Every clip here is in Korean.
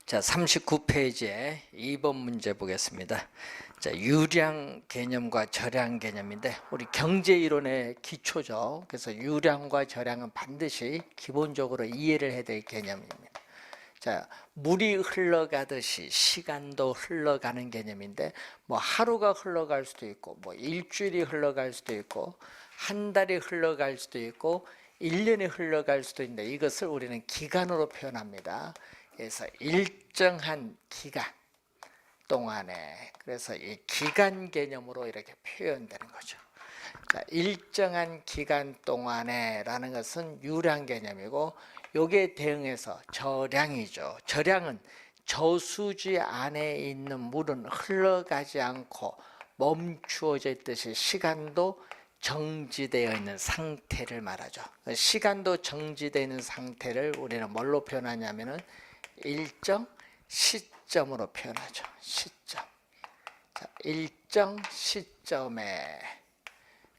자, 39페이지에 2번 문제 보겠습니다. 자, 유량 개념과 절량 개념인데 우리 경제 이론의 기초죠. 그래서 유량과 절량은 반드시 기본적으로 이해를 해야 될 개념입니다. 자, 물이 흘러가듯이 시간도 흘러가는 개념인데 뭐 하루가 흘러갈 수도 있고 뭐 일주일이 흘러갈 수도 있고 한 달이 흘러갈 수도 있고 1년이 흘러갈 수도 있는데 이것을 우리는 기간으로 표현합니다. 그래서 일정한 기간 동안에, 그래서 이 기간 개념으로 이렇게 표현되는 거죠. 자, 일정한 기간 동안에 라는 것은 유량 개념이고, 요게 대응해서 절량이죠. 절량은 저수지 안에 있는 물은 흘러가지 않고 멈추어져 있듯이 시간도 정지되어 있는 상태를 말하죠. 시간도 정지되어 있는 상태를 우리는 뭘로 표현하냐면은 일정 시점으로 표현하죠. 시점. 자, 일정 시점에,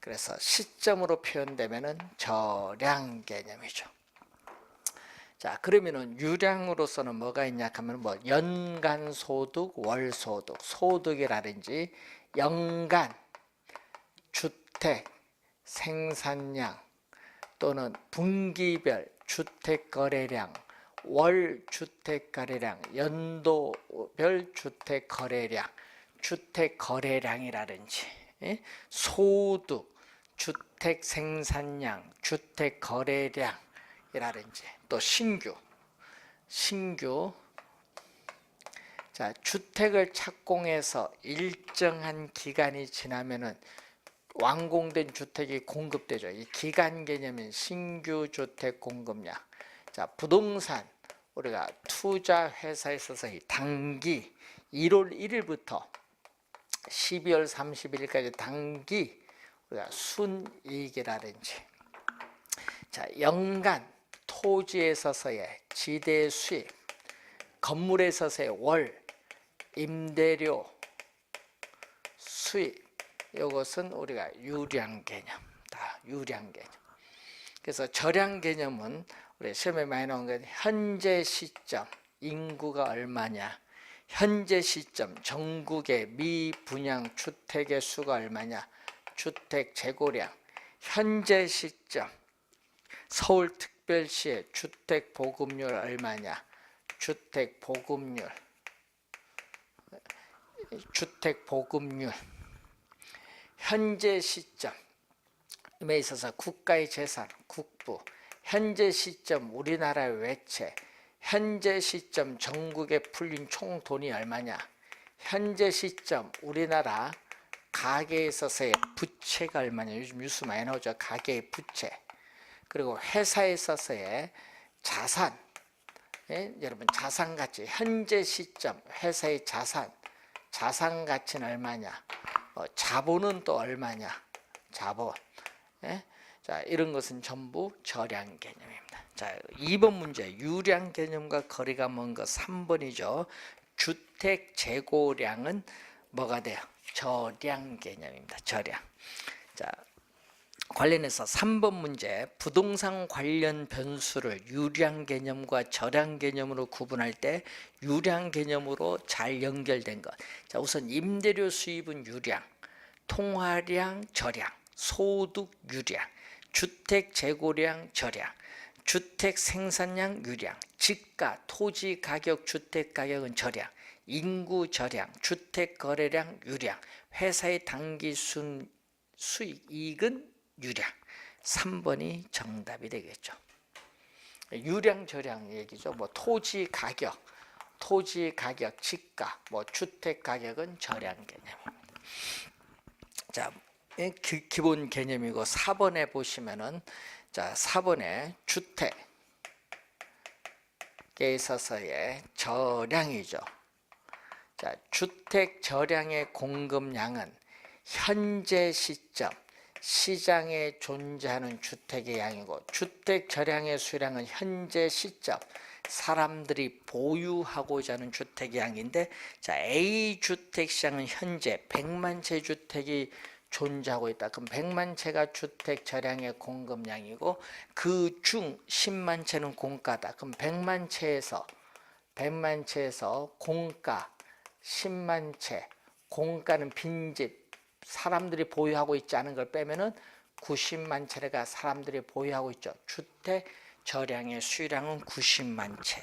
그래서 시점으로 표현되면은 절량 개념이죠. 자, 그러면은 유량으로서는 뭐가 있냐 하면 뭐 연간 소득, 월 소득, 소득이라든지 연간 주택 생산량 또는 분기별 주택 거래량, 월 주택 거래량, 연도별 주택 거래량, 주택 거래량이라든지 소득, 주택 생산량, 주택 거래량이라든지 또 신규 자, 주택을 착공해서 일정한 기간이 지나면은 완공된 주택이 공급되죠. 이 기간 개념인 신규 주택 공급량. 자, 부동산 우리가 투자 회사에 있어서 이 단기 1월 1일부터 12월 31일까지 단기 우리가 순이익이라든지, 자, 연간 토지에 있어서의 지대 수익, 건물에 있어서의 월 임대료 수익, 이것은 우리가 유량 개념, 다 유량 개념. 그래서 절량 개념은 우리 시험에 많이 나온 게 현재 시점 인구가 얼마냐, 현재 시점 전국의 미분양 주택의 수가 얼마냐, 주택 재고량, 현재 시점 서울특별시의 주택 보급률 얼마냐, 주택 보급률, 현재 시점에 있어서 국가의 재산, 국부, 현재 시점 우리나라의 외채, 현재 시점 전국에 풀린 총 돈이 얼마냐, 현재 시점 우리나라 가계에 있어서의 부채가 얼마냐, 요즘 뉴스 많이 나오죠. 가계의 부채. 그리고 회사에 있어서의 자산, 여러분 자산 가치, 현재 시점 회사의 자산 가치는 얼마냐, 자본은 또 얼마냐, 자본. 자, 이런 것은 전부 절량 개념입니다. 자, 2번 문제 유량 개념과 거리가 먼 것 3번이죠. 주택 재고량은 뭐가 돼요? 절량 개념입니다. 절량. 자, 관련해서 3번 문제 부동산 관련 변수를 유량 개념과 절량 개념으로 구분할 때 유량 개념으로 잘 연결된 것. 자, 우선 임대료 수입은 유량, 통화량 절량, 소득 유량, 주택 재고량 절량, 주택 생산량 유량, 집가, 토지 가격, 주택 가격은 절량, 인구 절량, 주택 거래량 유량, 회사의 단기 수익 이익은 유량. 3번이 정답이 되겠죠. 유량 절량 얘기죠. 뭐 토지 가격, 집가, 뭐 주택 가격은 절량 개념입니다. 자, 기본 개념이고 4번에 보시면은, 자, 4번에 주택에 있어서의 절량이죠. 자, 주택 절량의 공급량은 현재 시점 시장에 존재하는 주택의 양이고, 주택 절량의 수량은 현재 시점 사람들이 보유하고자 하는 주택의 양인데, 자, A 주택 시장은 현재 100만 채 주택이 존재하고 있다. 그럼 100만 채가 주택 절량의 공급량이고 그 중 10만 채는 공가다. 그럼 100만 채에서 100만 채에서 공가 10만 채, 공가는 빈집, 사람들이 보유하고 있지 않은 걸 빼면은 90만 채가 사람들이 보유하고 있죠. 주택 저량의 수량은 90만 채.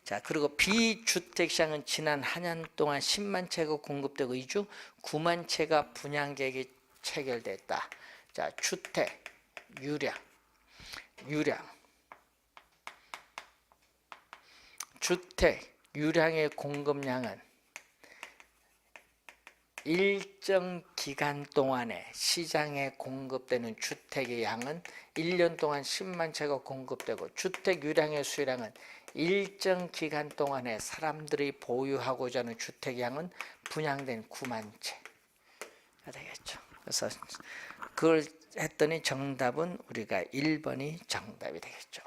자, 그리고 비주택 시장은 지난 한 년 동안 10만 채가 공급되고 이 중 9만 채가 분양 계획이 체결됐다. 자, 주택 유량 주택 유량의 공급량은 일정 기간 동안에 시장에 공급되는 주택의 양은 1년 동안 10만 채가 공급되고 주택 유량의 수량은 일정 기간 동안에 사람들이 보유하고자 하는 주택 양은 분양된 9만 채가 되겠죠. 그래서 그걸 했더니 정답은 우리가 1번이 정답이 되겠죠.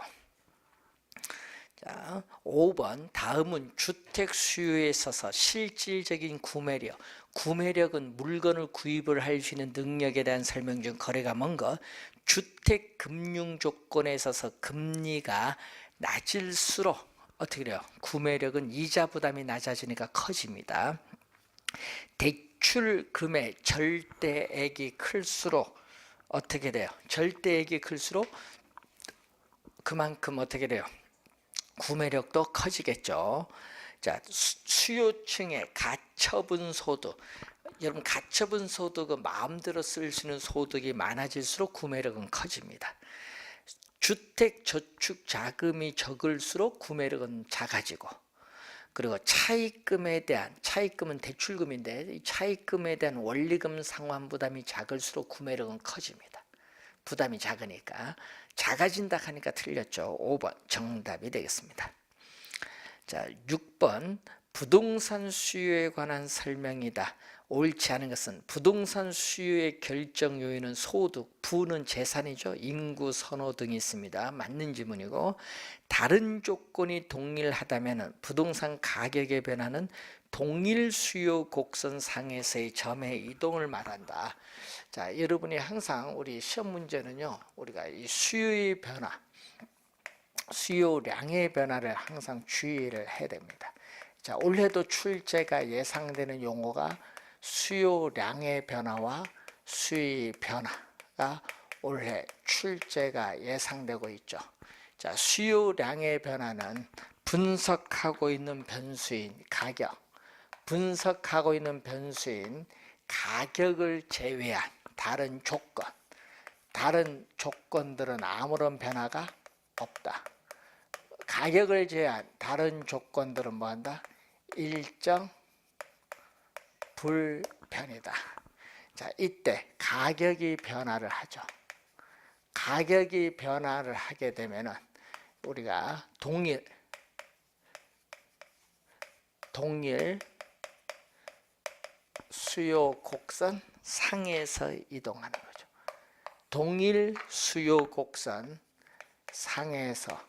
자, 5번 다음은 주택 수요에 있어서 실질적인 구매력. 구매력은 물건을 구입을 할 수 있는 능력에 대한 설명 중 거래가 뭔가 주택 금융 조건에 있어서 금리가 낮을수록 어떻게 돼요? 구매력은 이자 부담이 낮아지니까 커집니다. 대출 금액 절대액이 클수록 어떻게 돼요? 절대액이 클수록 그만큼 어떻게 돼요? 구매력도 커지겠죠. 자, 수요층의 가처분 소득. 여러분 가처분 소득은 마음대로 쓸 수 있는 소득이 많아질수록 구매력은 커집니다. 주택 저축 자금이 적을수록 구매력은 작아지고, 그리고 차입금에 대한, 차입금은 대출금인데 이 차입금에 대한 원리금 상환 부담이 작을수록 구매력은 커집니다. 부담이 작으니까. 작아진다 하니까 틀렸죠. 5번 정답이 되겠습니다. 자, 6번 부동산 수요에 관한 설명이다. 옳지 않은 것은 부동산 수요의 결정 요인은 소득, 부는 재산이죠. 인구, 선호 등이 있습니다. 맞는 질문이고, 다른 조건이 동일하다면 부동산 가격의 변화는 동일 수요 곡선 상에서의 점의 이동을 말한다. 자, 여러분이 항상 우리 시험 문제는요, 우리가 이 수요의 변화, 수요량의 변화를 항상 주의를 해야 됩니다. 자, 올해도 출제가 예상되는 용어가 수요량의 변화와 수의 변화가 올해 출제가 예상되고 있죠. 자, 수요량의 변화는 분석하고 있는 변수인 가격, 분석하고 있는 변수인 가격을 제외한 다른 조건, 다른 조건들은 아무런 변화가 없다. 가격을 제외한 다른 조건들은 뭐한다? 일정 불변이다. 자, 이때 가격이 변화를 하죠. 가격이 변화를 하게 되면은 우리가 동일 수요 곡선 상에서 이동하는 거죠. 동일 수요 곡선 상에서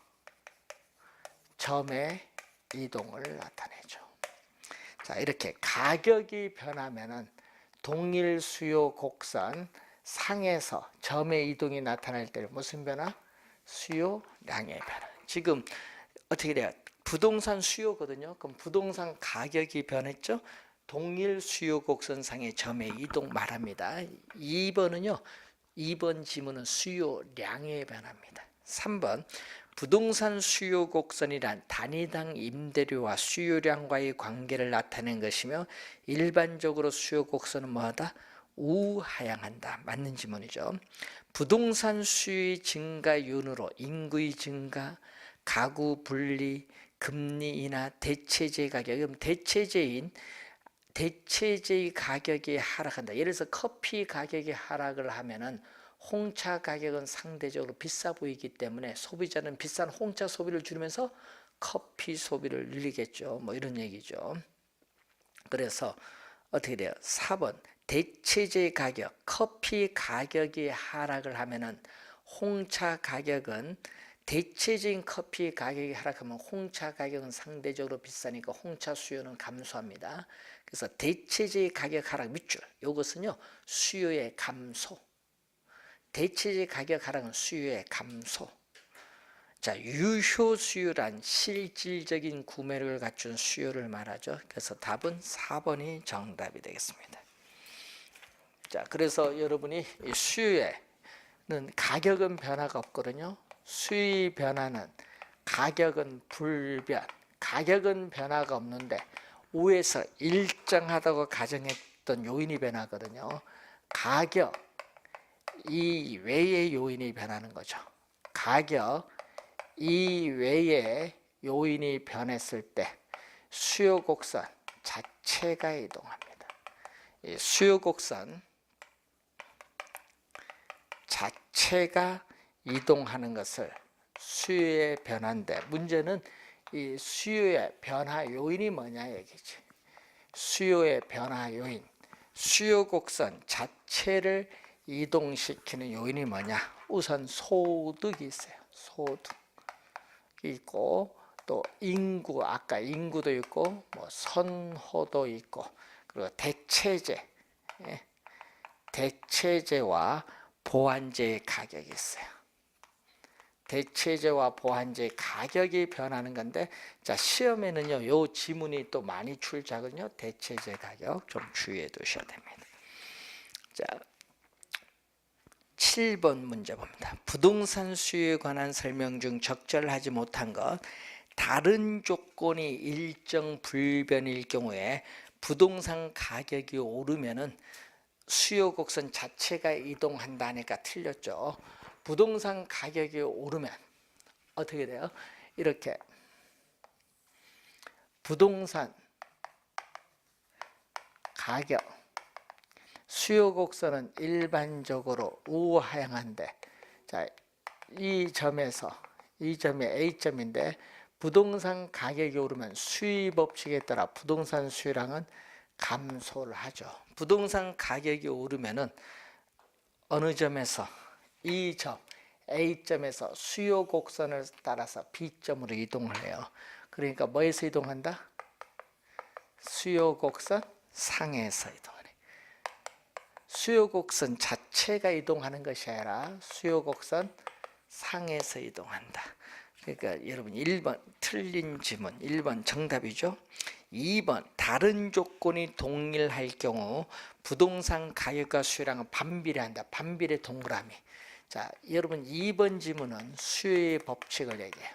점의 이동을 나타내죠. 자, 이렇게 가격이 변하면은 동일 수요 곡선 상에서 점의 이동이 나타날 때는 무슨 변화? 수요량의 변화. 지금 어떻게 돼요? 부동산 수요거든요. 그럼 부동산 가격이 변했죠? 동일 수요 곡선상의 점의 이동 말합니다. 2번은요. 2번 지문은 수요량의 변화입니다. 3번 부동산 수요 곡선이란 단위당 임대료와 수요량과의 관계를 나타내는 것이며 일반적으로 수요 곡선은 뭐하다? 우하향한다. 맞는 지문이죠. 부동산 수요의 증가 요인으로 인구의 증가, 가구 분리, 금리 인하, 대체재 가격. 그럼 대체재의 가격이 하락한다. 예를 들어서 커피 가격이 하락을 하면은 홍차 가격은 상대적으로 비싸 보이기 때문에 소비자는 비싼 홍차 소비를 줄이면서 커피 소비를 늘리겠죠. 뭐 이런 얘기죠. 그래서 어떻게 돼요? 4번 대체재 가격, 커피 가격이 하락을 하면은 홍차 가격은 대체적인 커피 가격이 하락하면 홍차 가격은 상대적으로 비싸니까 홍차 수요는 감소합니다. 그래서 대체재 가격 하락 밑줄, 이것은요 수요의 감소. 대체재 가격 하락은 수요의 감소. 자, 유효 수요란 실질적인 구매력을 갖춘 수요를 말하죠. 그래서 답은 4번이 정답이 되겠습니다. 자, 그래서 여러분이 이 수요에는 가격은 변화가 없거든요. 수요의 변화는 가격은 불변, 가격은 변화가 없는데 5에서 일정하다고 가정했던 요인이 변하거든요. 가격 이외의 요인이 변하는 거죠. 가격 이외의 요인이 변했을 때 수요 곡선 자체가 이동합니다. 이 수요 곡선 자체가 이동하는 것을 수요의 변화인데, 문제는 이 수요의 변화 요인이 뭐냐 얘기지. 수요의 변화 요인, 수요 곡선 자체를 이동시키는 요인이 뭐냐? 우선 소득이 있어요. 소득이 있고, 또 인구, 아까 인구도 있고, 뭐 선호도 있고, 그리고 대체재, 대체재와 보완재의 가격이 있어요. 대체재와 보완재의 가격이 변하는 건데, 자, 시험에는요, 요 지문이 또 많이 출제하거든요. 대체재 가격 좀 주의해 두셔야 됩니다. 자, 7번 문제 봅니다. 부동산 수요에 관한 설명 중 적절하지 못한 것, 다른 조건이 일정 불변일 경우에 부동산 가격이 오르면은 수요 곡선 자체가 이동한다니까 틀렸죠. 부동산 가격이 오르면 어떻게 돼요? 이렇게 부동산 가격 수요 곡선은 일반적으로 우하향한데, 자, 이 점에서 이 점이 A점인데 부동산 가격이 오르면 수요 법칙에 따라 부동산 수요량은 감소를 하죠. 부동산 가격이 오르면은 어느 점에서 이 점 A점에서 수요 곡선을 따라서 B점으로 이동을 해요. 그러니까 뭐에서 이동한다? 수요 곡선 상에서 이동하네. 수요 곡선 자체가 이동하는 것이 아니라 수요 곡선 상에서 이동한다. 그러니까 여러분 1번 틀린 지문, 1번 정답이죠. 2번 다른 조건이 동일할 경우 부동산 가격과 수요량은 반비례한다. 반비례 동그라미. 자, 여러분 2번 지문은 수요의 법칙을 얘기해요.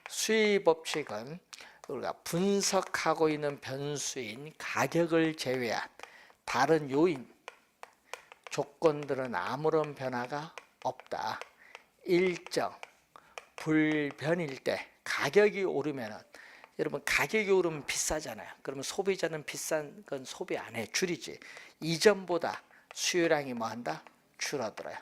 수요의 법칙은 우리가 분석하고 있는 변수인 가격을 제외한 다른 요인, 조건들은 아무런 변화가 없다. 일정 불변일 때 가격이 오르면은, 여러분 가격이 오르면 비싸잖아요. 그러면 소비자는 비싼 건 소비 안 해, 줄이지. 이전보다 수요량이 뭐한다? 줄어들어요.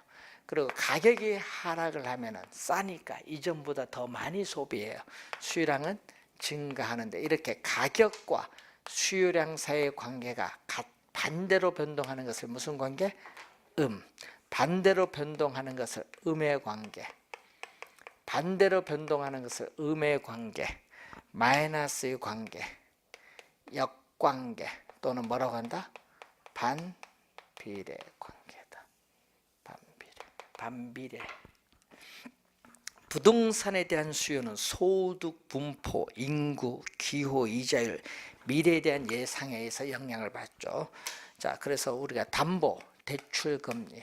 그리고 가격이 하락을 하면은 싸니까 이전보다 더 많이 소비해요. 수요량은 증가하는데, 이렇게 가격과 수요량 사이의 관계가 반대로 변동하는 것을 무슨 관계? 반대로 변동하는 것을 음의 관계, 반대로 변동하는 것을 음의 관계, 마이너스의 관계, 역관계 또는 뭐라고 한다? 반비례 관계다. 반비례. 부동산에 대한 수요는 소득, 분포, 인구, 기호, 이자율, 미래에 대한 예상에 의해서 영향을 받죠. 자, 그래서 우리가 담보, 대출 금리,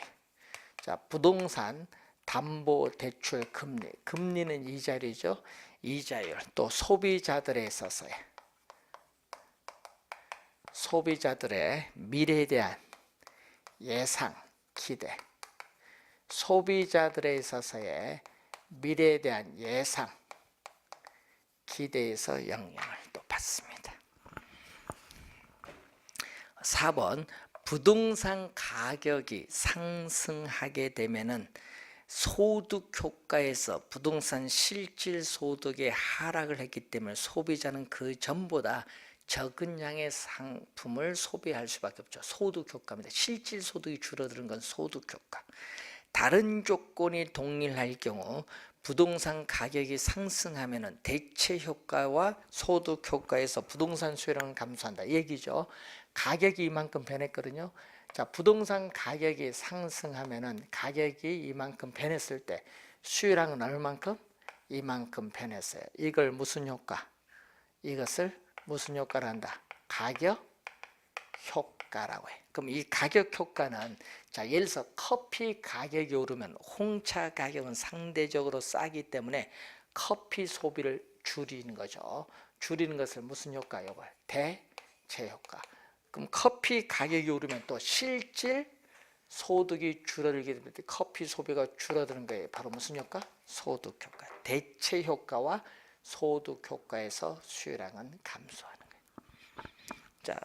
자, 부동산 담보 대출 금리, 금리는 이자율이죠. 이자율, 또 소비자들에 있어서의 소비자들의 미래에 대한 예상, 기대, 소비자들에 있어서의 미래에 대한 예상, 기대에서 영향을 또 받습니다. 4번 부동산 가격이 상승하게 되면은 소득 효과에서 부동산 실질 소득의 하락을 했기 때문에 소비자는 그 전보다 적은 양의 상품을 소비할 수밖에 없죠. 소득 효과입니다. 실질 소득이 줄어드는 건 소득 효과. 다른 조건이 동일할 경우 부동산 가격이 상승하면은 대체 효과와 소득 효과에서 부동산 수요량은 감소한다. 얘기죠. 가격이 이만큼 변했거든요. 자, 부동산 가격이 상승하면은 가격이 이만큼 변했을 때 수요량은 얼만큼? 이만큼 변했어요. 이걸 무슨 효과? 이것을 무슨 효과를 한다? 가격 효과라고 해. 그럼 이 가격 효과는, 자, 예를 들어서 커피 가격이 오르면 홍차 가격은 상대적으로 싸기 때문에 커피 소비를 줄이는 거죠. 줄이는 것을 무슨 효과? 이걸 대체 효과. 그럼 커피 가격이 오르면 또 실질 소득이 줄어들게 되면 커피 소비가 줄어드는 거예요. 바로 무슨 효과? 소득 효과. 대체 효과와 소득 효과에서 수요량은 감소하는 거예요. 자,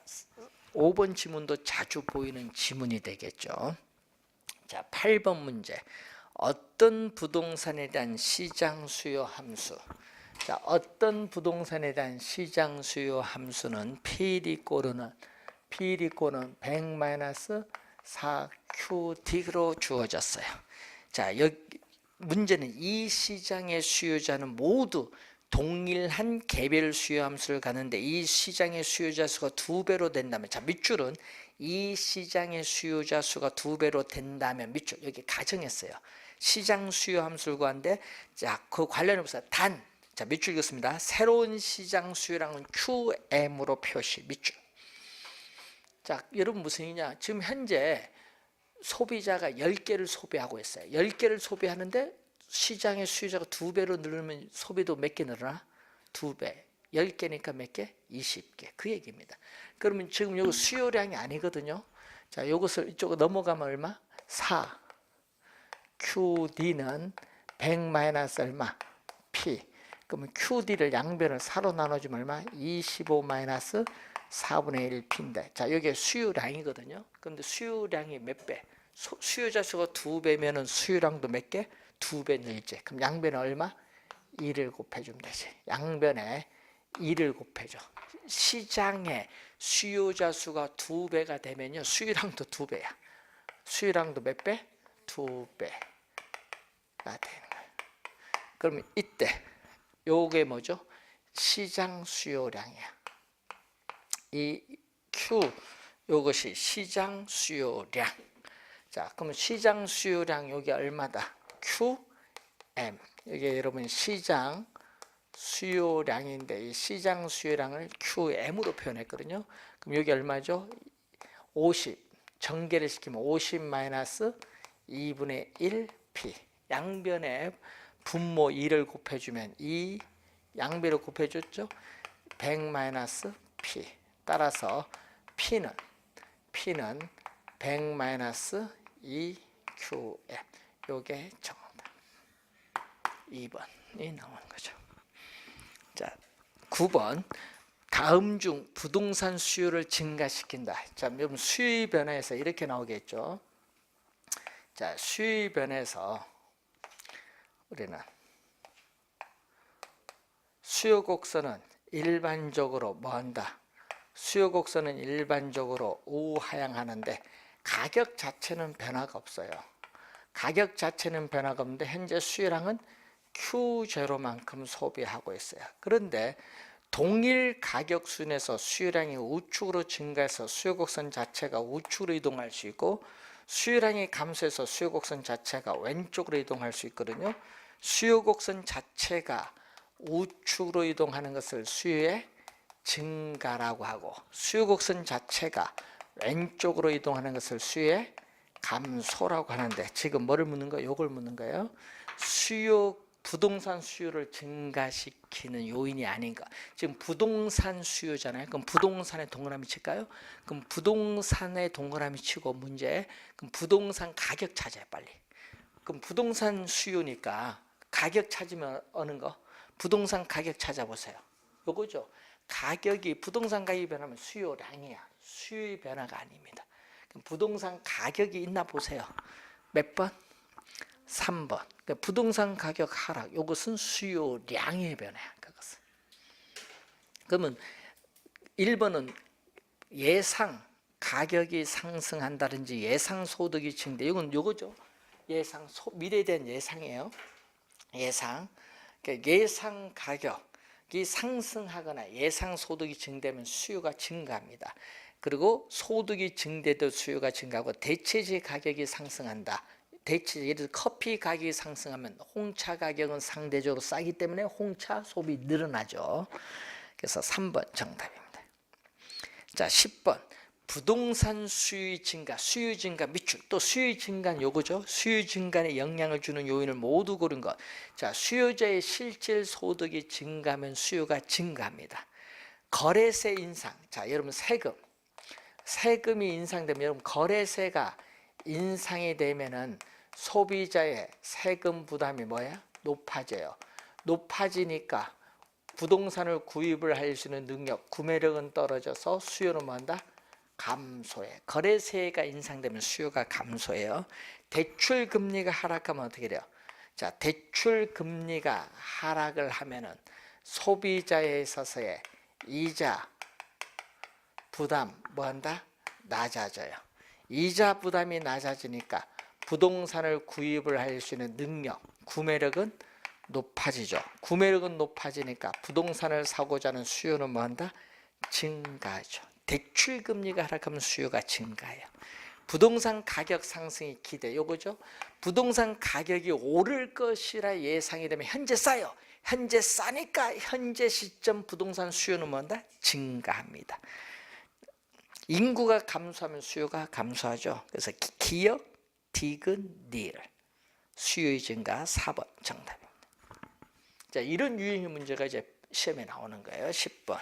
5번 지문도 자주 보이는 지문이 되겠죠. 자, 8번 문제. 어떤 부동산에 대한 시장 수요 함수. 자, 어떤 부동산에 대한 시장 수요 함수는 P리꼬르는 100-4QD로 주어졌어요. 자, 여기 문제는 이 시장의 수요자는 모두 동일한 개별 수요 함수를 가는데 이 시장의 수요자 수가 2배로 된다면, 자, 밑줄은 이 시장의 수요자 수가 2배로 된다면, 밑줄 여기 가정했어요. 시장 수요 함수를 구하는데, 자, 그 관련 없어요. 단, 자, 밑줄 읽었습니다. 새로운 시장 수요량은 QM으로 표시. 밑줄. 자, 여러분 무슨 얘기냐? 지금 현재 소비자가 10개를 소비하고 있어요. 10개를 소비하는데 시장의 수요자가 2배로 늘으면 소비도 몇 개 늘어나? 2배. 10개니까 몇 개? 20개. 그 얘기입니다. 그러면 지금 여기 수요량이 아니거든요. 자, 이것을 이쪽으로 넘어가면 얼마? 4. QD는 100 얼마? P. 그러면 QD를 양변을 4로 나눠주면 얼마? 25 4분의 1 P인데, 자, 여기에 수요량이거든요. 그런데 수요량이 몇 배? 수요자 수가 2배면은 수요량도 몇 개? 2배 늘지. 그럼 양변에 얼마? 2를 곱해주면 되지. 양변에 2를 곱해줘. 시장의 수요자 수가 2배가 되면요, 수요량도 2배야. 수요량도 몇 배? 2배가 되는 거예요. 그러면 이때 요게 뭐죠? 시장 수요량이야. 이 Q, 요것이 시장 수요량. 자, 그러면 시장 수요량 여기 얼마다? QM. 이게 여러분 시장 수요량인데 이 시장 수요량을 QM으로 표현했거든요. 그럼 여기 얼마죠? 50. 전개를 시키면 50 2분의 1 P. 양변에 분모 2를 곱해주면 이 양변을 곱해줬죠? 100 P. 따라서 P는 100 2QM. 요게 정답 2번이 나오는 거죠. 자, 9번. 다음 중 부동산 수요를 증가시킨다. 자, 여러분 수요 변화에서 이렇게 나오겠죠. 자, 수요 변화에서 우리는 수요 곡선은 일반적으로 뭐 한다? 수요 곡선은 일반적으로 우하향하는데 가격 자체는 변화가 없어요. 가격 자체는 변화가 없는데 현재 수요량은 Q0만큼 소비하고 있어요. 그런데 동일 가격 순에서 수요량이 우측으로 증가해서 수요 곡선 자체가 우측으로 이동할 수 있고 수요량이 감소해서 수요 곡선 자체가 왼쪽으로 이동할 수 있거든요. 수요 곡선 자체가 우측으로 이동하는 것을 수요의 증가라고 하고 수요 곡선 자체가 왼쪽으로 이동하는 것을 수요의 감소라고 하는데 지금 뭐를 묻는 거예요? 이걸 묻는 거예요. 부동산 수요를 증가시키는 요인이 아닌가. 지금 부동산 수요잖아요. 그럼 부동산에 동그라미 칠까요? 그럼 부동산에 동그라미 치고 문제. 그럼 부동산 가격 찾아요, 빨리. 그럼 부동산 수요니까 가격 찾으면 어느 거? 부동산 가격 찾아보세요. 요거죠. 가격이 부동산 가격이 변하면 수요량이야. 수요의 변화가 아닙니다. 그럼 부동산 가격이 있나 보세요. 몇 번? 3번. 그러니까 부동산 가격 하락. 이것은 수요량의 변화야. 그것은. 그러면 1번은 예상 가격이 상승한다든지 예상 소득이 증대. 이건 요거죠. 예상 미래에 대한 예상이에요. 예상. 그러니까 예상 가격이 상승하거나 예상 소득이 증대하면 수요가 증가합니다. 그리고 소득이 증대도 수요가 증가하고 대체재 가격이 상승한다. 대체 예를 들어 커피 가격이 상승하면 홍차 가격은 상대적으로 싸기 때문에 홍차 소비 늘어나죠. 그래서 3번 정답입니다. 자, 10번 부동산 수요 증가, 수요 증가 밑줄. 또 수요 증가는 요거죠. 수요 증가에 영향을 주는 요인을 모두 고른 것. 자, 수요자의 실질 소득이 증가하면 수요가 증가합니다. 거래세 인상. 자, 여러분 세금이 인상되면 여러분 거래세가 인상이 되면은 소비자의 세금 부담이 뭐야? 높아져요. 높아지니까 부동산을 구입을 할 수 있는 능력, 구매력은 떨어져서 수요는 뭐한다? 감소해. 거래세가 인상되면 수요가 감소해요. 대출 금리가 하락하면 어떻게 돼요? 자, 대출 금리가 하락을 하면은 소비자에 있어서의 이자 부담 뭐한다? 낮아져요. 이자 부담이 낮아지니까 부동산을 구입을 할 수 있는 능력, 구매력은 높아지죠. 구매력은 높아지니까 부동산을 사고자 하는 수요는 뭐한다? 증가하죠. 대출 금리가 하락하면 수요가 증가해요. 부동산 가격 상승이 기대. 요거죠. 부동산 가격이 오를 것이라 예상이 되면 현재 싸요. 현재 싸니까 현재 시점 부동산 수요는 뭐한다? 증가합니다. 인구가 감소하면 수요가 감소하죠. 그래서 기역, 디귿, 닐. 수요의 증가 4번 정답입니다. 자, 이런 유형의 문제가 이제 시험에 나오는 거예요. 10번.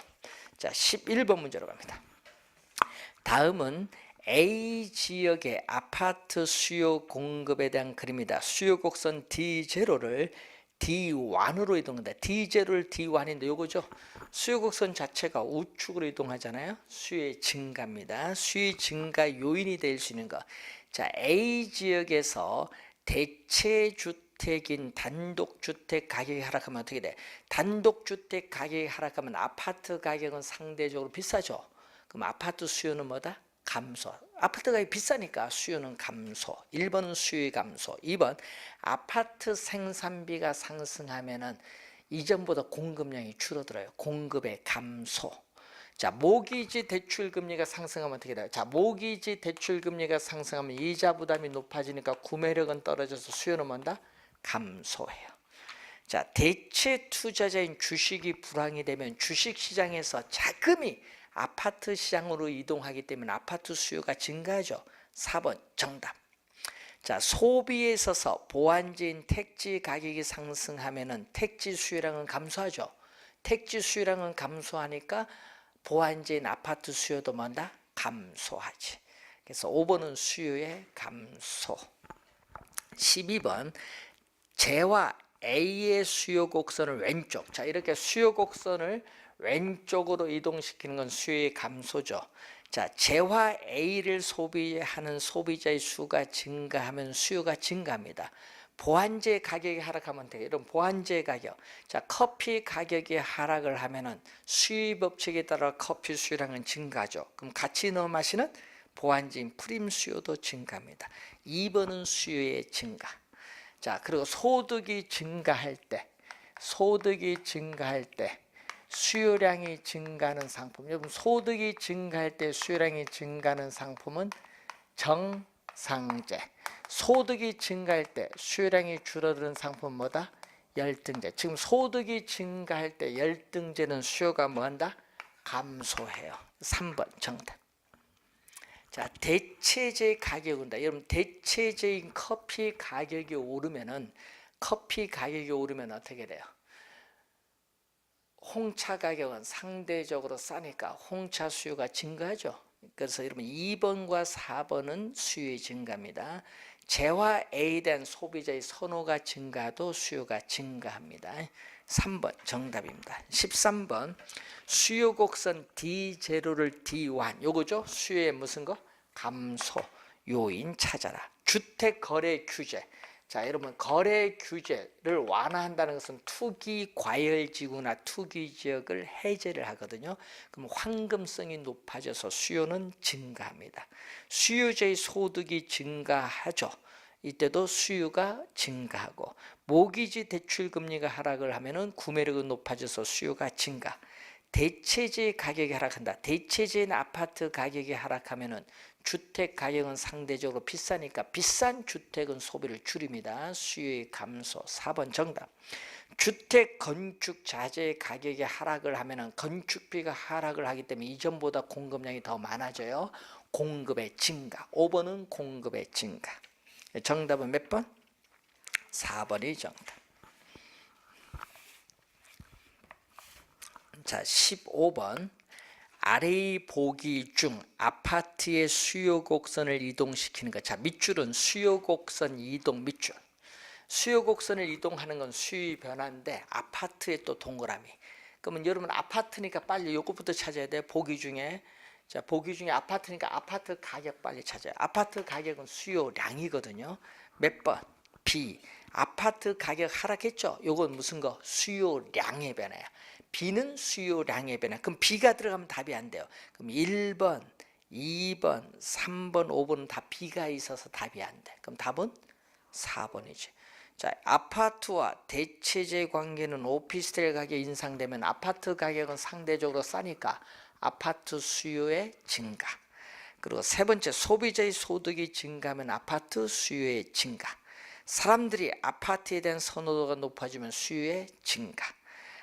자, 11번 문제로 갑니다. 다음은 A 지역의 아파트 수요 공급에 대한 그림이다. 수요 곡선 D0를 D1으로 이동한다. D0를 D1인데 요거죠. 수요 곡선 자체가 우측으로 이동하잖아요. 수요의 증가입니다. 수요의 증가 요인이 될 수 있는 거. 자, A 지역에서 대체주택인 단독주택 가격이 하락하면 어떻게 돼? 단독주택 가격이 하락하면 아파트 가격은 상대적으로 비싸죠. 그럼 아파트 수요는 뭐다? 감소. 아파트 가격이 비싸니까 수요는 감소. 1번은 수요의 감소. 2번 아파트 생산비가 상승하면은 이전보다 공급량이 줄어들어요. 공급의 감소. 자, 모기지 대출 금리가 상승하면 어떻게 돼요? 자, 모기지 대출 금리가 상승하면 이자 부담이 높아지니까 구매력은 떨어져서 수요는 뭔다? 감소해요. 자, 대체 투자자인 주식이 불황이 되면 주식 시장에서 자금이 아파트 시장으로 이동하기 때문에 아파트 수요가 증가하죠. 4번 정답. 자, 소비에 있어서 보완제인 택지 가격이 상승하면은 택지 수요량은 감소하죠. 택지 수요량은 감소하니까 보완제인 아파트 수요도 뭔다? 감소하지. 그래서 5번은 수요의 감소. 12번 재와 A의 수요 곡선을 왼쪽. 자, 이렇게 수요 곡선을 왼쪽으로 이동시키는 건 수요의 감소죠. 자, 재화 A를 소비하는 소비자의 수가 증가하면 수요가 증가합니다. 보완제 가격이 하락하면 돼요. 이런 보완제 가격. 자, 커피 가격이 하락을 하면은 수요 법칙에 따라 커피 수요량은 증가하죠. 그럼 같이 넣어 마시는 보완제인 프림 수요도 증가합니다. 2번은 수요의 증가. 자, 그리고 소득이 증가할 때 수요량이 증가하는 상품. 여러분, 소득이 증가할 때 수요량이 증가하는 상품은 정상제. 소득이 증가할 때 수요량이 줄어드는 상품은 뭐다? 열등제. 지금 소득이 증가할 때 열등제는 수요가 뭐한다? 감소해요. 3번 정답. 자, 대체제 가격이 온다. 여러분, 대체제인 커피 가격이 오르면 어떻게 돼요? 홍차 가격은 상대적으로 싸니까 홍차 수요가 증가하죠. 그래서 여러분 2번과 4번은 수요의 증가입니다. 재화 A에 대한 소비자의 선호가 증가도 수요가 증가합니다. 3번 정답입니다. 13번 수요 곡선 D0를 D1 요거죠. 수요의 무슨 거? 감소 요인 찾아라. 주택 거래 규제. 자, 여러분, 거래 규제를 완화한다는 것은 투기 과열지구나 투기 지역을 해제를 하거든요. 그럼 황금성이 높아져서 수요는 증가합니다. 수요자의 소득이 증가하죠. 이때도 수요가 증가하고, 모기지 대출 금리가 하락을 하면은 구매력은 높아져서 수요가 증가. 대체재 가격이 하락한다. 대체재인 아파트 가격이 하락하면은 주택 가격은 상대적으로 비싸니까 비싼 주택은 소비를 줄입니다. 수요의 감소. 4번 정답. 주택 건축 자재 가격이 하락을 하면은 건축비가 하락을 하기 때문에 이전보다 공급량이 더 많아져요. 공급의 증가. 5번은 공급의 증가. 정답은 몇 번? 4번이 정답. 자, 15번. 아래의 보기 중 아파트의 수요 곡선을 이동시키는 것. 자, 밑줄은 수요 곡선 이동 밑줄. 수요 곡선을 이동하는 건 수요의 변화인데 아파트의 또 동그라미. 그러면 여러분 아파트니까 빨리 요것부터 찾아야 돼. 보기 중에. 자, 보기 중에 아파트니까 아파트 가격 빨리 찾아요. 아파트 가격은 수요량이거든요. 몇 번? B. 아파트 가격 하락했죠? 요건 무슨 거? 수요량의 변화야. B는 수요량의 변화. 그럼 B가 들어가면 답이 안 돼요. 그럼 1번, 2번, 3번, 5번은 다 B가 있어서 답이 안 돼. 그럼 답은 4번이지. 자, 아파트와 대체재 관계는 오피스텔 가격 인상되면 아파트 가격은 상대적으로 싸니까 아파트 수요의 증가. 그리고 세 번째, 소비자의 소득이 증가하면 아파트 수요의 증가. 사람들이 아파트에 대한 선호도가 높아지면 수요의 증가.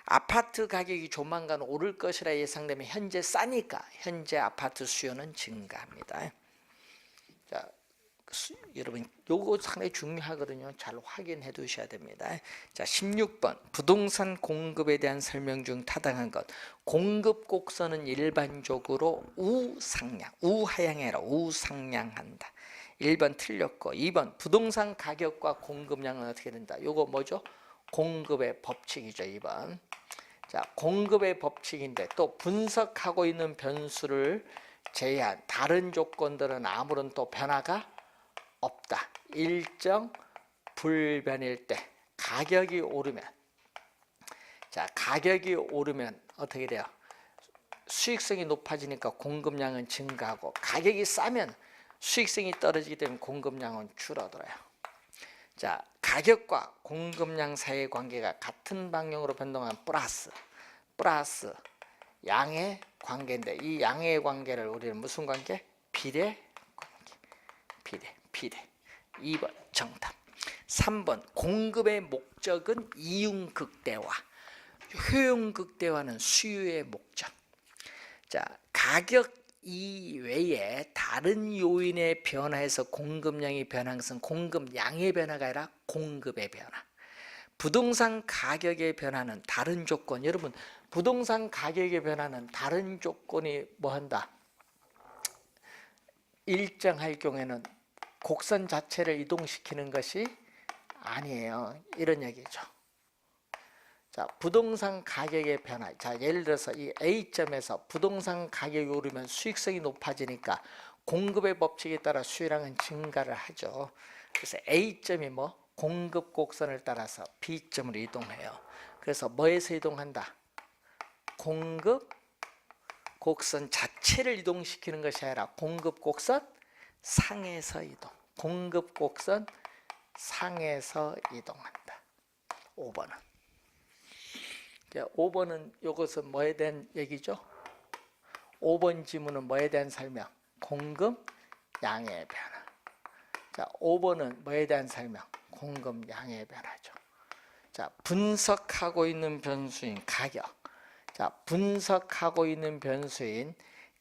아파트 가격이 조만간 오를 것이라 예상되면 현재 싸니까 현재 아파트 수요는 증가합니다. 자, 여러분 요거 상당히 중요하거든요. 잘 확인해 두셔야 됩니다. 자, 16번. 부동산 공급에 대한 설명 중 타당한 것. 공급 곡선은 일반적으로 우상향, 우하향이 아니라 우상향한다. 1번 틀렸고, 2번 부동산 가격과 공급량은 어떻게 된다. 요거 뭐죠? 공급의 법칙이죠. 2번. 자, 공급의 법칙인데 또 분석하고 있는 변수를 제외한 다른 조건들은 아무런 또 변화가 없다. 일정 불변일 때 가격이 오르면, 자, 가격이 오르면 어떻게 돼요? 수익성이 높아지니까 공급량은 증가하고, 가격이 싸면 수익성이 떨어지기 때문에 공급량은 줄어들어요. 자, 가격과 공급량 사이의 관계가 같은 방향으로 변동한 플러스 양의 관계인데, 이 양의 관계를 우리는 무슨 관계? 비례 관계. 비례. 2번 정답. 3번. 공급의 목적은 이윤 극대화, 효용 극대화는 수요의 목적. 자, 가격 이외에 다른 요인의 변화에서 공급량이 변한 것은 공급량의 변화가 아니라 공급의 변화. 부동산 가격의 변화는 다른 조건. 여러분, 부동산 가격의 변화는 다른 조건이 뭐한다? 일정할 경우에는 곡선 자체를 이동시키는 것이 아니에요. 이런 얘기죠. 자, 부동산 가격의 변화. 자, 예를 들어서 이 A점에서 부동산 가격이 오르면 수익성이 높아지니까 공급의 법칙에 따라 수요량은 증가를 하죠. 그래서 A점이 뭐? 공급 곡선을 따라서 B점으로 이동해요. 그래서 뭐에서 이동한다? 공급 곡선 자체를 이동시키는 것이 아니라 공급 곡선 상에서 이동. 공급 곡선 상에서 이동한다. 5번은. 5번은 이것은 뭐에 대한 얘기죠? 5번 지문은 뭐에 대한 설명? 공급 양의 변화. 자, 5번은 뭐에 대한 설명? 공급 양의 변화죠. 자, 분석하고 있는 변수인 가격. 자, 분석하고 있는 변수인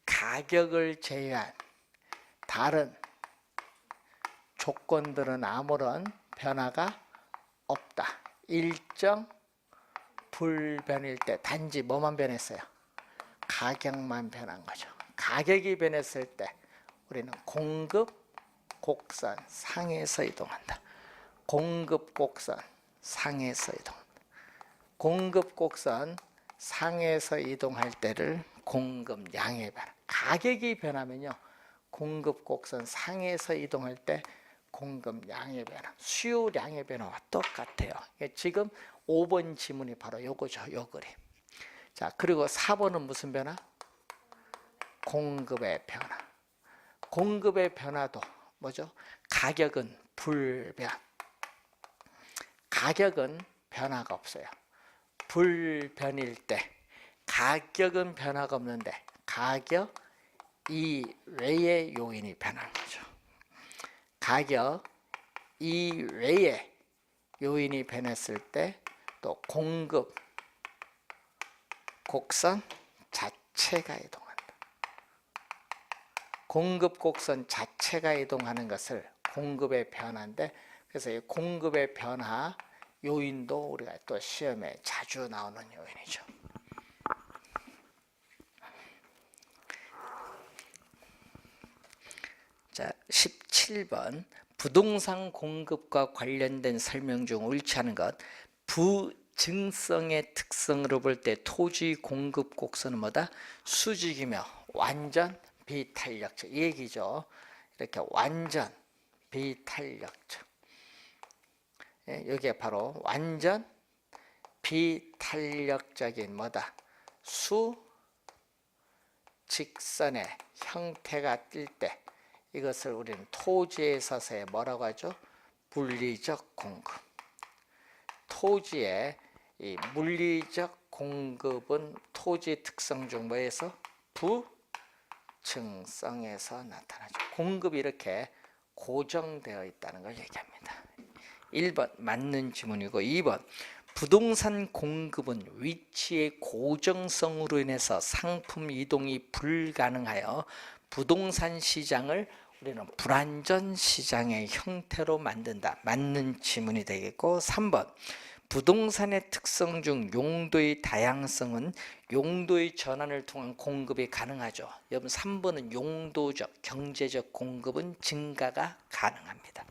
가격을 제외한 다른 조건들은 아무런 변화가 없다. 일정 불변일 때 단지 뭐만 변했어요? 가격만 변한 거죠. 가격이 변했을 때 우리는 공급 곡선 상에서 이동한다. 공급 곡선 상에서 이동한다. 공급 곡선 상에서 이동할 때를 공급량의 변화. 가격이 변하면요, 공급 곡선 상에서 이동할 때 공급량의 변화, 수요량의 변화와 똑같아요. 지금 5번 지문이 바로 요거죠. 요 그림. 자, 그리고 4번은 무슨 변화? 공급의 변화. 공급의 변화도 뭐죠? 가격은 불변. 가격은 변화가 없어요. 불변일 때 가격은 변화가 없는데 가격 이외의 요인이 변하는 거죠. 가격 이외의 요인이 변했을 때 또 공급 곡선 자체가 이동한다. 공급 곡선 자체가 이동하는 것을 공급의 변화인데, 그래서 이 공급의 변화 요인도 우리가 또 시험에 자주 나오는 요인이죠. 자, 17번 부동산 공급과 관련된 설명 중 옳지 않은 것. 부증성의 특성으로 볼 때 토지 공급 곡선은 뭐다? 수직이며 완전 비탄력적, 이 얘기죠. 이렇게 완전 비탄력적, 여기에 바로 완전 비탄력적인 뭐다? 수직선의 형태가 뜰 때 이것을 우리는 토지에 있어서의 뭐라고 하죠? 물리적 공급. 토지의 이 물리적 공급은 토지 특성 중 뭐에서? 부증성에서 나타나죠. 공급이 이렇게 고정되어 있다는 걸 얘기합니다. 1번 맞는 지문이고, 2번 부동산 공급은 위치의 고정성으로 인해서 상품 이동이 불가능하여 부동산 시장을 우리는 불안전 시장의 형태로 만든다. 맞는 지문이 되겠고, 3번 부동산의 특성 중 용도의 다양성은 용도의 전환을 통한 공급이 가능하죠. 여러분 3번은 용도적, 경제적 공급은 증가가 가능합니다.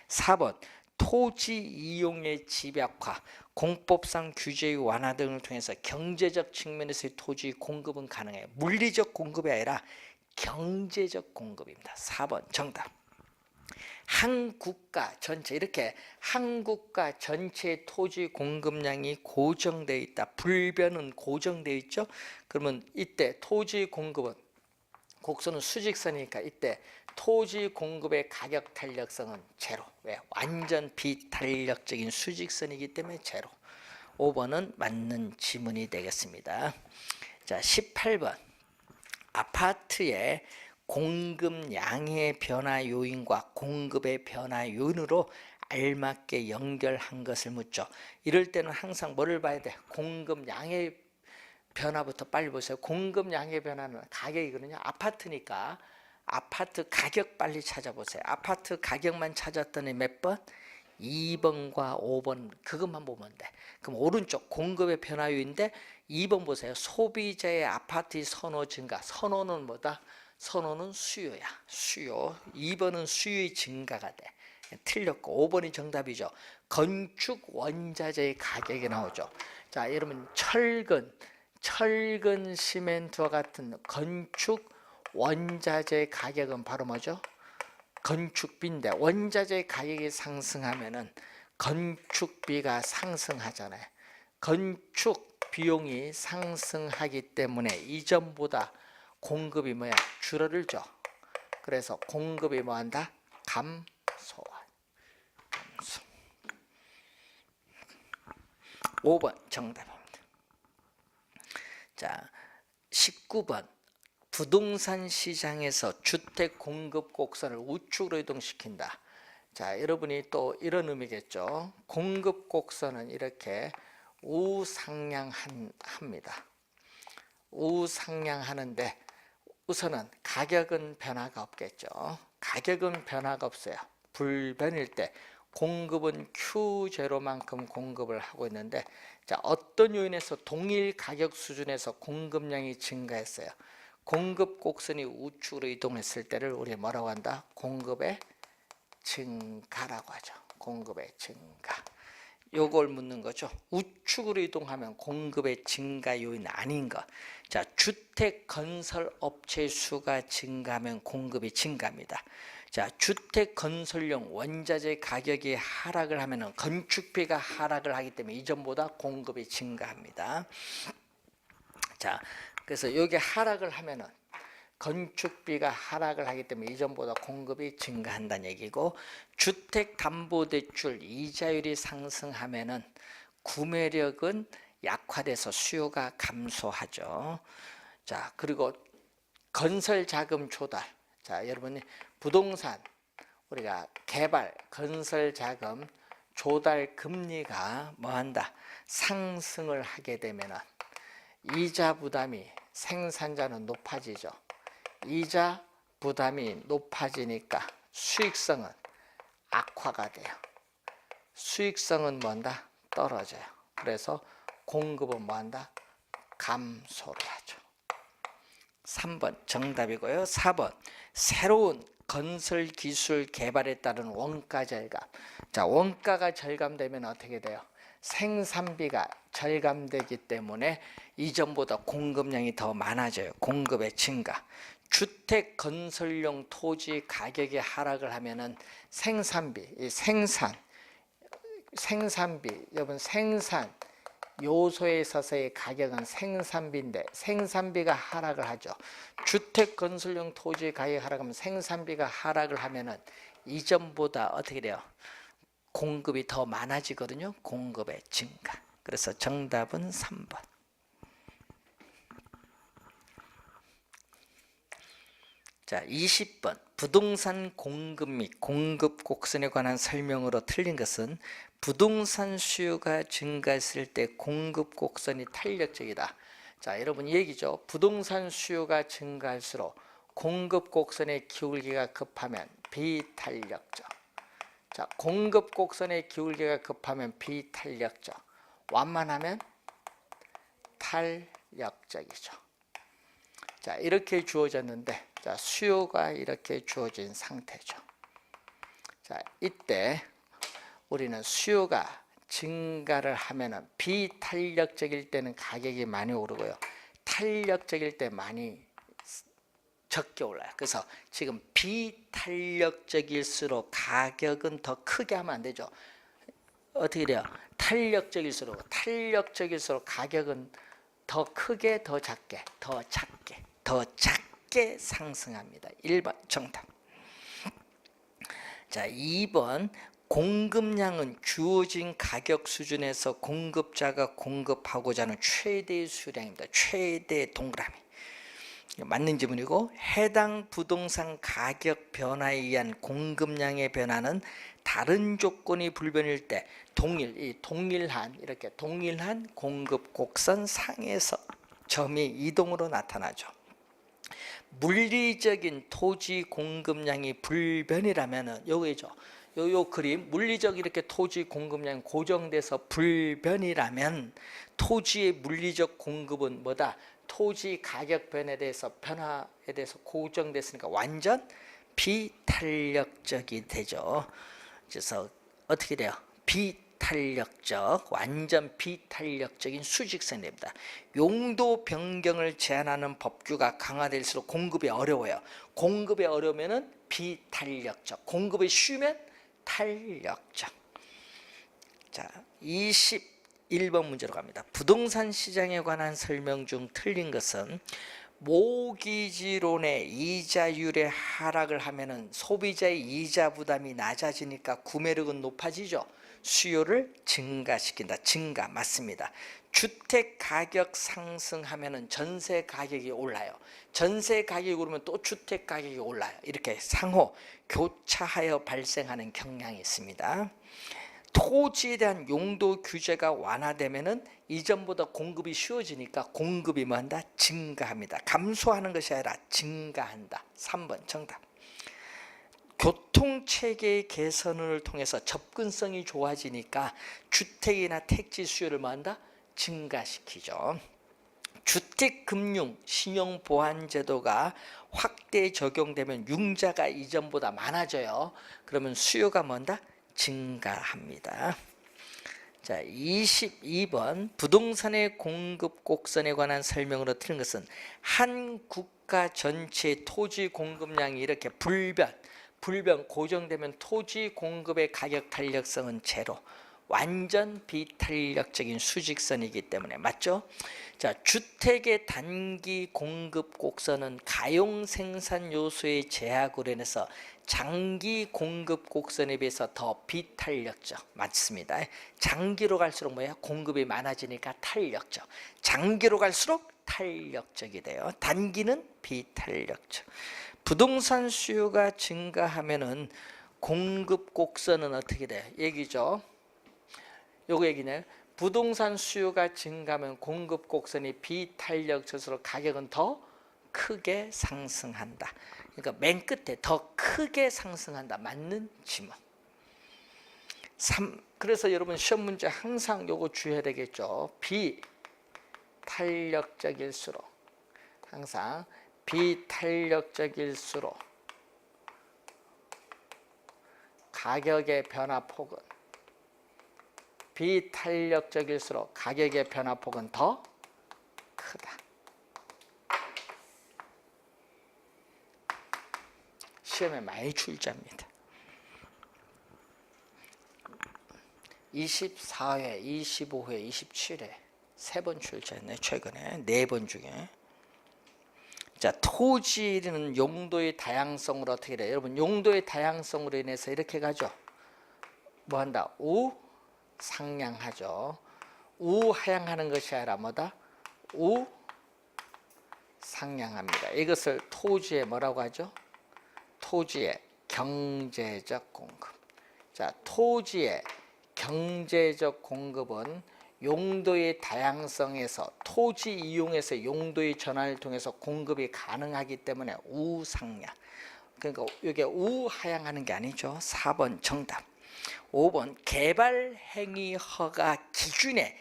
4번 토지 이용의 집약화, 공법상 규제의 완화 등을 통해서 경제적 측면에서의 토지 공급은 가능해요. 물리적 공급이 아니라 경제적 공급입니다. 4번 정답. 한 국가 전체, 이렇게 한 국가 전체의 토지 공급량이 고정되어 있다. 불변은 고정되어 있죠. 그러면 이때 토지 공급은, 곡선은 수직선이니까 이때 토지 공급의 가격 탄력성은 제로. 왜? 완전 비탄력적인 수직선이기 때문에 제로. 5번은 맞는 지문이 되겠습니다. 자, 18번 아파트의 공급량의 변화 요인과 공급의 변화 요인으로 알맞게 연결한 것을 묻죠. 이럴 때는 항상 뭐를 봐야 돼? 공급량의 변화부터 빨리 보세요. 공급량의 변화는 가격이거든요. 아파트니까 아파트 가격 빨리 찾아보세요. 아파트 가격만 찾았더니 몇 번? 2번과 5번 그것만 보면 돼. 그럼 오른쪽 공급의 변화 요인인데 2번 보세요. 소비자의 아파트 선호 증가. 선호는 뭐다? 선호는 수요야. 수요. 2번은 수요의 증가가 돼. 틀렸고 5번이 정답이죠. 건축 원자재의 가격이 나오죠. 자, 여러분 철근 시멘트와 같은 건축 원자재 가격은 바로 뭐죠? 건축비인데 원자재 가격이 상승하면은 건축비가 상승하잖아요. 건축 비용이 상승하기 때문에 이전보다 공급이 뭐야? 줄어들죠. 그래서 공급이 뭐한다? 감소. 5번 정답입니다. 자, 19번 부동산 시장에서 주택 공급 곡선을 우측으로 이동시킨다. 자, 여러분이 또 이런 의미겠죠. 공급 곡선은 이렇게 우상향합니다. 우상향하는데 우선은 가격은 변화가 없겠죠. 가격은 변화가 없어요. 불변일 때 공급은 Q0만큼 공급을 하고 있는데, 자, 어떤 요인에서 동일 가격 수준에서 공급량이 증가했어요. 공급 곡선이 우측으로 이동했을 때를 우리 뭐라고 한다? 공급의 증가라고 하죠. 공급의 증가. 요걸 묻는 거죠. 우측으로 이동하면 공급의 증가 요인 아닌 것. 자, 주택 건설 업체 수가 증가하면 공급이 증가합니다. 자, 주택 건설용 원자재 가격이 하락을 하면은 건축비가 하락을 하기 때문에 이전보다 공급이 증가합니다. 자, 그래서 여기 하락을 하면은 건축비가 하락을 하기 때문에 이전보다 공급이 증가한다는 얘기고, 주택담보대출 이자율이 상승하면은 구매력은 약화돼서 수요가 감소하죠. 자, 그리고 건설 자금 조달. 자, 여러분이 부동산 우리가 개발 건설 자금 조달 금리가 뭐한다? 상승을 하게 되면은 이자 부담이 생산자는 높아지죠. 이자 부담이 높아지니까 수익성은 악화가 돼요. 수익성은 뭐한다? 떨어져요. 그래서 공급은 뭐한다? 감소를 하죠. 3번 정답이고요. 4번 새로운 건설 기술 개발에 따른 원가 절감. 자, 원가가 절감되면 어떻게 돼요? 생산비가 절감되기 때문에 이전보다 공급량이 더 많아져요. 공급의 증가. 주택 건설용 토지 가격이 하락을 하면은 생산비, 이 생산비, 여러분 생산 요소에 있어서의 가격은 생산비인데 생산비가 하락을 하죠. 주택 건설용 토지 가격이 하락하면 생산비가 하락을 하면은 이전보다 어떻게 돼요? 공급이 더 많아지거든요. 공급의 증가. 그래서 정답은 3번. 자, 20번 부동산 공급 및 공급 곡선에 관한 설명으로 틀린 것은 부동산 수요가 증가했을 때 공급 곡선이 탄력적이다. 자, 여러분 얘기죠. 부동산 수요가 증가할수록 공급 곡선의 기울기가 급하면 비탄력적. 자, 공급 곡선의 기울기가 급하면 비탄력적. 완만하면 탄력적이죠. 자, 이렇게 주어졌는데, 자, 수요가 이렇게 주어진 상태죠. 자, 이때 우리는 수요가 증가를 하면은 비탄력적일 때는 가격이 많이 오르고요. 탄력적일 때 많이 적게 올라요. 그래서 지금 비탄력적일수록 가격은 더 크게 하면 안 되죠. 어떻게 돼요? 탄력적일수록 가격은 더 크게, 더 작게 상승합니다. 1번 정답. 자, 2번 공급량은 주어진 가격 수준에서 공급자가 공급하고자 하는 최대 수량입니다. 최대 동그라미. 맞는 지문이고, 해당 부동산 가격 변화에 의한 공급량의 변화는 다른 조건이 불변일 때 이렇게 동일한 공급 곡선 상에서 점이 이동으로 나타나죠. 물리적인 토지 공급량이 불변이라면은 요거죠. 요 그림 물리적 이렇게 토지 공급량이 고정돼서 불변이라면 토지의 물리적 공급은 뭐다? 토지 가격 변화에 대해서 고정됐으니까 완전 비탄력적이 되죠. 그래서 어떻게 돼요? 완전 비탄력적인 수직선이 됩니다. 용도 변경을 제한하는 법규가 강화될수록 공급이 어려워요. 공급이 어려우면 비탄력적, 공급이 쉬우면 탄력적. 자, 21번 문제로 갑니다. 부동산 시장에 관한 설명 중 틀린 것은 모기지론의 이자율의 하락을 하면은 소비자의 이자 부담이 낮아지니까 구매력은 높아지죠. 수요를 증가시킨다. 증가 맞습니다. 주택 가격 상승하면은 전세 가격이 올라요. 전세 가격이 오르면 또 주택 가격이 올라요. 이렇게 상호 교차하여 발생하는 경향이 있습니다. 토지에 대한 용도 규제가 완화되면은 이전보다 공급이 쉬워지니까 공급이 뭐한다? 증가합니다. 감소하는 것이 아니라 증가한다. 3번 정답. 교통체계 개선을 통해서 접근성이 좋아지니까 주택이나 택지 수요를 뭐한다? 증가시키죠. 주택금융 신용보완제도가 확대 적용되면 융자가 이전보다 많아져요. 그러면 수요가 뭔다? 증가합니다. 자, 22번 부동산의 공급 곡선에 관한 설명으로 틀린 것은 한 국가 전체 토지 공급량이 이렇게 불변 고정되면 토지 공급의 가격 탄력성은 제로, 완전 비탄력적인 수직선이기 때문에 맞죠? 자, 주택의 단기 공급 곡선은 가용 생산 요소의 제약으로 인해서 장기 공급 곡선에 비해서 더 비탄력적. 맞습니다. 장기로 갈수록 뭐야? 공급이 많아지니까 탄력적. 장기로 갈수록 탄력적이 돼요. 단기는 비탄력적. 부동산 수요가 증가하면은 공급 곡선은 어떻게 돼? 얘기죠. 요거 얘기네. 부동산 수요가 증가하면 공급 곡선이 비탄력적으로 가격은 더 크게 상승한다. 그러니까 맨 끝에 더 크게 상승한다. 맞는 지문. 그래서 여러분 시험 문제 항상 요거 주의해야 되겠죠. 비탄력적일수록 항상 비탄력적일수록 가격의 변화폭은 비탄력적일수록 가격의 변화폭은 더 크다. 시험에 많이 출제합니다. 24회, 25회, 27회 3번 출제했네. 최근에 4번 중에. 자, 토지는 용도의 다양성으로 어떻게 돼요? 여러분 용도의 다양성으로 인해서 이렇게 가죠. 뭐 한다? 우상향하죠. 우하향하는 것이 아니라 뭐다? 우상향합니다. 이것을 토지의 뭐라고 하죠? 토지의 경제적 공급. 자, 토지의 경제적 공급은 용도의 다양성에서 토지 이용해서 용도의 전환을 통해서 공급이 가능하기 때문에 우상향. 그러니까 이게 우하향하는 게 아니죠. 4번 정답. 5번 개발 행위 허가 기준의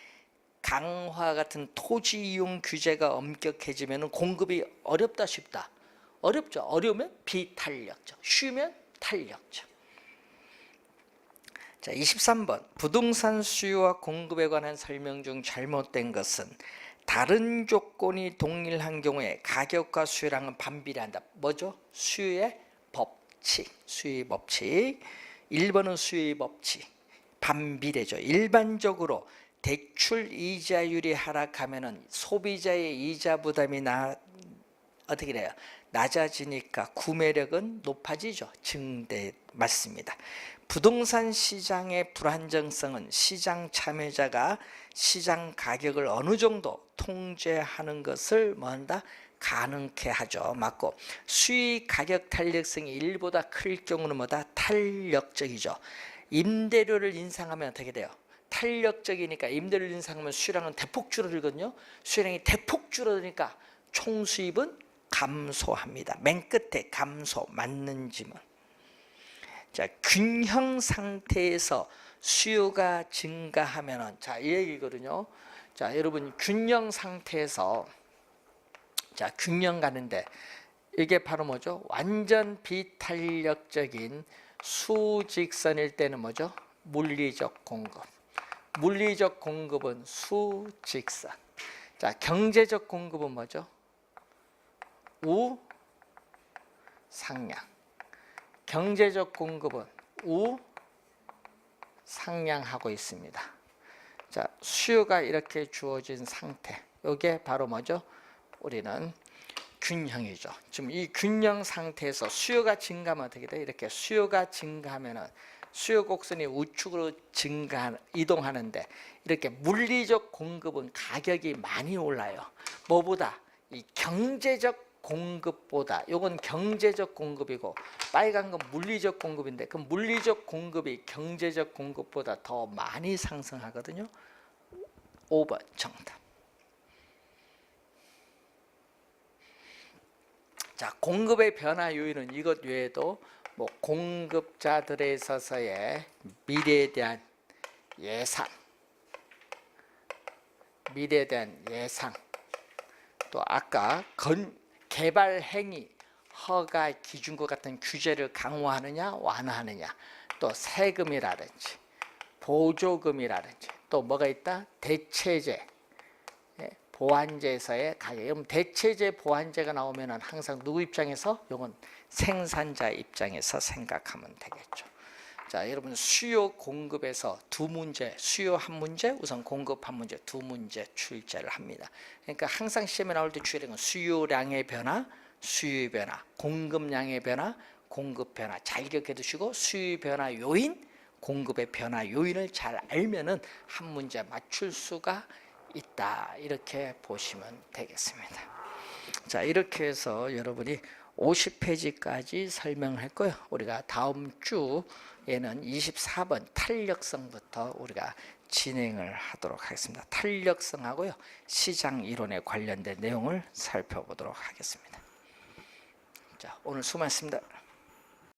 강화 같은 토지 이용 규제가 엄격해지면 공급이 어렵다 쉽다. 어렵죠. 어려우면 비탄력적. 쉬우면 탄력적. 자, 23번 부동산 수요와 공급에 관한 설명 중 잘못된 것은 다른 조건이 동일한 경우에 가격과 수요량은 반비례한다. 뭐죠? 수요의 법칙. 수요의 법칙. 1번은 수요의 법칙. 반비례죠. 일반적으로 대출 이자율이 하락하면은 소비자의 이자 부담이 어떻게 돼요? 낮아지니까 구매력은 높아지죠. 증대 맞습니다. 부동산 시장의 불안정성은 시장 참여자가 시장 가격을 어느 정도 통제하는 것을 뭐한다? 가능케 하죠. 맞고 수익 가격 탄력성이 1보다 클 경우는 뭐다? 탄력적이죠. 임대료를 인상하면 어떻게 돼요? 탄력적이니까 임대료를 인상하면 수요량은 대폭 줄어들거든요. 수요량이 대폭 줄어드니까 총수입은 감소합니다. 맨 끝에 감소 맞는 지문. 자, 균형 상태에서 수요가 증가하면은 자, 이 얘기거든요. 자, 여러분 균형 상태에서 자, 균형 가는데 이게 바로 뭐죠? 완전 비탄력적인 수직선일 때는 뭐죠? 물리적 공급. 물리적 공급은 수직선. 자, 경제적 공급은 뭐죠? 우상향. 경제적 공급은 우상향하고 있습니다. 자, 수요가 이렇게 주어진 상태. 이게 바로 뭐죠? 우리는 균형이죠. 지금 이 균형 상태에서 수요가 증가하면 어떻게 돼? 이렇게 수요가 증가하면은 수요 곡선이 우측으로 이동하는데 이렇게 물리적 공급은 가격이 많이 올라요. 뭐보다? 이 경제적 공급보다. 요건 경제적 공급이고 빨간 건 물리적 공급인데 그 물리적 공급이 경제적 공급보다 더 많이 상승하거든요. 5번 정답. 자, 공급의 변화 요인은 이것 외에도 뭐 공급자들에 있어서의 미래에 대한 예상, 미래에 대한 예상, 또 아까 개발 행위 허가 기준과 같은 규제를 강화하느냐 완화하느냐, 또 세금이라든지 보조금이라든지 또 뭐가 있다? 대체제, 보완제에서의 가격. 그럼 대체제 보완제가 나오면 항상 누구 입장에서? 이건 생산자 입장에서 생각하면 되겠죠. 자, 여러분 수요 공급에서 두 문제, 수요 한 문제, 우선 공급 한 문제, 두 문제 출제를 합니다. 그러니까 항상 시험에 나올 때 주의하는 건 수요량의 변화, 수요의 변화, 공급량의 변화, 공급 변화 잘 기억해 두시고 수요 변화 요인, 공급의 변화 요인을 잘 알면은 한 문제 맞출 수가 있다. 이렇게 보시면 되겠습니다. 자, 이렇게 해서 여러분이 50페이지까지 설명할 거예요. 우리가 다음 주에는 24번 탄력성부터 우리가 진행을 하도록 하겠습니다. 탄력성하고요, 시장 이론에 관련된 내용을 살펴보도록 하겠습니다. 자, 오늘 수고하셨습니다.